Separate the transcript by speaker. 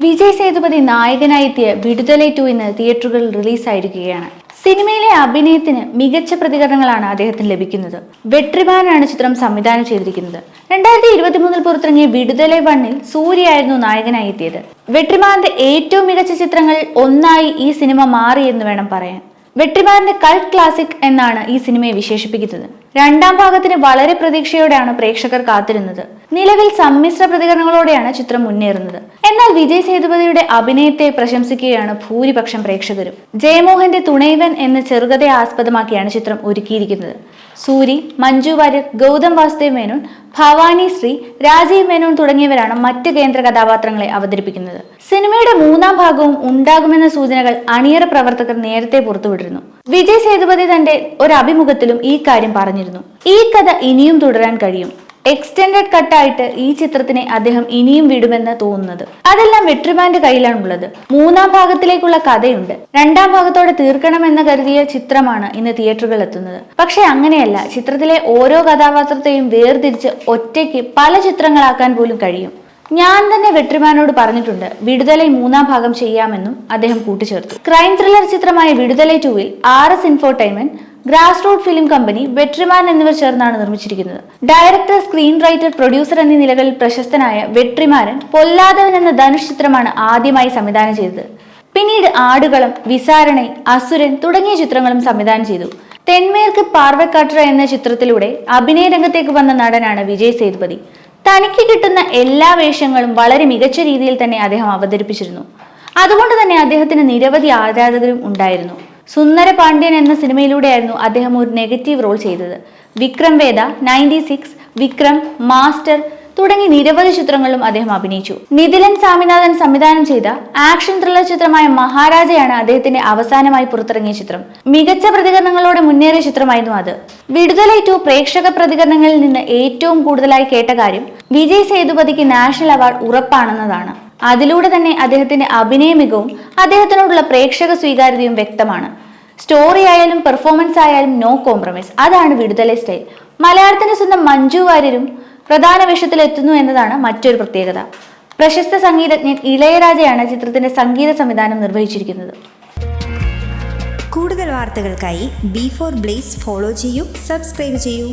Speaker 1: വിജയ് സേതുപതി നായകനായെത്തിയ വിടുതലൈ 2 ഇന്ന് തിയേറ്ററുകളിൽ റിലീസായിരിക്കുകയാണ്. സിനിമയിലെ അഭിനയത്തിന് മികച്ച പ്രതികരണങ്ങളാണ് അദ്ദേഹത്തിന് ലഭിക്കുന്നത്. വെട്രിമാനാണ് ചിത്രം സംവിധാനം ചെയ്തിരിക്കുന്നത്. 2023 പുറത്തിറങ്ങിയ വിടുതലൈ 1-ൽ സൂര്യയായിരുന്നു നായകനായി എത്തിയത്. വെട്രിമാന്റെ ഏറ്റവും മികച്ച ചിത്രങ്ങളിൽ ഒന്നായി ഈ സിനിമ മാറി എന്ന് വേണം പറയാൻ. വെട്രിമാന്റെ കൾട്ട് ക്ലാസിക് എന്നാണ് ഈ സിനിമയെ വിശേഷിപ്പിക്കുന്നത്. രണ്ടാം ഭാഗത്തിന് വളരെ പ്രതീക്ഷയോടെയാണ് പ്രേക്ഷകർ കാത്തിരുന്നത്. നിലവിൽ സമ്മിശ്ര പ്രതികരണങ്ങളോടെയാണ് ചിത്രം മുന്നേറുന്നത്. എന്നാൽ വിജയ് സേതുപതിയുടെ അഭിനയത്തെ പ്രശംസിക്കുകയാണ് ഭൂരിപക്ഷം പ്രേക്ഷകരും. ജയമോഹന്റെ തുണൈവൻ എന്ന ചെറുകഥയെ ആസ്പദമാക്കിയാണ് ചിത്രം ഒരുക്കിയിരിക്കുന്നത്. സൂരി, മഞ്ജു വാര്യർ, ഗൗതം വാസുദേവ് മേനോൻ, ഭവാനി ശ്രീ, രാജീവ് മേനോൻ തുടങ്ങിയവരാണ് മറ്റ് കേന്ദ്ര കഥാപാത്രങ്ങളെ അവതരിപ്പിക്കുന്നത്. സിനിമയുടെ മൂന്നാം ഭാഗവും ഉണ്ടാകുമെന്ന സൂചനകൾ അണിയറ പ്രവർത്തകർ നേരത്തെ പുറത്തുവിട്ടിരുന്നു. വിജയ് സേതുപതി തന്റെ ഒരു അഭിമുഖത്തിലും ഈ കാര്യം പറഞ്ഞിരുന്നു. ഈ കഥ ഇനിയും തുടരാൻ കഴിയും. എക്സ്റ്റെൻഡഡ് കട്ടായിട്ട് ഈ ചിത്രത്തിനെ അദ്ദേഹം ഇനിയും വിടുമെന്ന് തോന്നുന്നത്. അതെല്ലാം വെട്രിമാന്റെ കയ്യിലാണുള്ളത്. മൂന്നാം ഭാഗത്തിലേക്കുള്ള കഥയുണ്ട്. രണ്ടാം ഭാഗത്തോടെ തീർക്കണമെന്ന് കരുതിയ ചിത്രമാണ് ഇന്ന് തിയേറ്ററുകളിൽ എത്തുന്നത്. പക്ഷെ അങ്ങനെയല്ല. ചിത്രത്തിലെ ഓരോ കഥാപാത്രത്തെയും വേർതിരിച്ച് ഒറ്റയ്ക്ക് പല ചിത്രങ്ങളാക്കാൻ പോലും കഴിയും. ഞാൻ തന്നെ വെട്രിമാനോട് പറഞ്ഞിട്ടുണ്ട് വിടുതലൈ 3-ാം ഭാഗം ചെയ്യാമെന്നും അദ്ദേഹം കൂട്ടിച്ചേർത്തു. ക്രൈം ത്രില്ലർ ചിത്രമായ വിടുതലൈ 2-ൽ RS infotainment, grass root film company, Vetrimaaran എന്നിവർ ചേർന്നാണ് നിർമ്മിച്ചിരിക്കുന്നത്. ഡയറക്ടർ, സ്ക്രീൻ റൈറ്റർ, പ്രൊഡ്യൂസർ എന്നീ നിലകളിൽ പ്രശസ്തനായ വെട്രിമാരൻ പൊല്ലാതവൻ എന്ന ധനുഷ് ചിത്രമാണ് ആദ്യമായി സംവിധാനം ചെയ്തത്. പിന്നീട് ആടുകളം, വിസാരണை, അസുരൻ തുടങ്ങിയ ചിത്രങ്ങളും സംവിധാനം ചെയ്തു. തെന്മേർക്ക് പാർവക്കാട്ര എന്ന ചിത്രത്തിലൂടെ അഭിനയ രംഗത്തേക്ക് വന്ന നടനാണ് വിജയ് സേതുപതി. തനിക്ക് കിട്ടുന്ന എല്ലാ വേഷങ്ങളും വളരെ മികച്ച രീതിയിൽ തന്നെ അദ്ദേഹം അവതരിപ്പിച്ചിരുന്നു. അതുകൊണ്ട് തന്നെ അദ്ദേഹത്തിന് നിരവധി ആരാധകരും ഉണ്ടായിരുന്നു. സുന്ദര പാണ്ഡ്യൻ എന്ന സിനിമയിലൂടെയായിരുന്നു അദ്ദേഹം ഒരു നെഗറ്റീവ് റോൾ ചെയ്തത്. വിക്രം വേദ, 96, വിക്രം, മാസ്റ്റർ തുടങ്ങി നിരവധി ചിത്രങ്ങളിലും അദ്ദേഹം അഭിനയിച്ചു. നിതിലൻ സ്വാമിനാഥൻ സംവിധാനം ചെയ്ത ആക്ഷൻ ത്രില്ലർ ചിത്രമായ മഹാരാജയാണ് അദ്ദേഹത്തിന്റെ അവസാനമായി പുറത്തിറങ്ങിയ ചിത്രം. മികച്ച പ്രതികരണങ്ങളോടെ മുന്നേറിയ ചിത്രമായിരുന്നു അത്. വിടുതലൈ 2 പ്രേക്ഷക പ്രതികരണങ്ങളിൽ നിന്ന് ഏറ്റവും കൂടുതലായി കേട്ട കാര്യം വിജയ് സേതുപതിക്ക് നാഷണൽ അവാർഡ് ഉറപ്പാണെന്നതാണ്. അതിലൂടെ തന്നെ അദ്ദേഹത്തിന്റെ അഭിനയ മികവും അദ്ദേഹത്തിനോടുള്ള പ്രേക്ഷക സ്വീകാര്യതയും വ്യക്തമാണ്. സ്റ്റോറി ആയാലും പെർഫോമൻസ് ആയാലും നോ കോംപ്രമൈസ്. അതാണ് വിടുതലൈ സ്റ്റൈൽ. മലയാളത്തിന്റെ സ്വന്തം മഞ്ജു വാര്യരും പ്രധാന വേഷത്തിൽ എത്തുന്നു എന്നതാണ് മറ്റൊരു പ്രത്യേകത. പ്രശസ്ത സംഗീതജ്ഞൻ ഇളയരാജയാണ് ചിത്രത്തിന്റെ സംഗീത സംവിധാനം നിർവഹിച്ചിരിക്കുന്നത്.
Speaker 2: കൂടുതൽ വാർത്തകൾക്കായി B4 Blaze ഫോളോ ചെയ്യൂ, സബ്സ്ക്രൈബ് ചെയ്യൂ.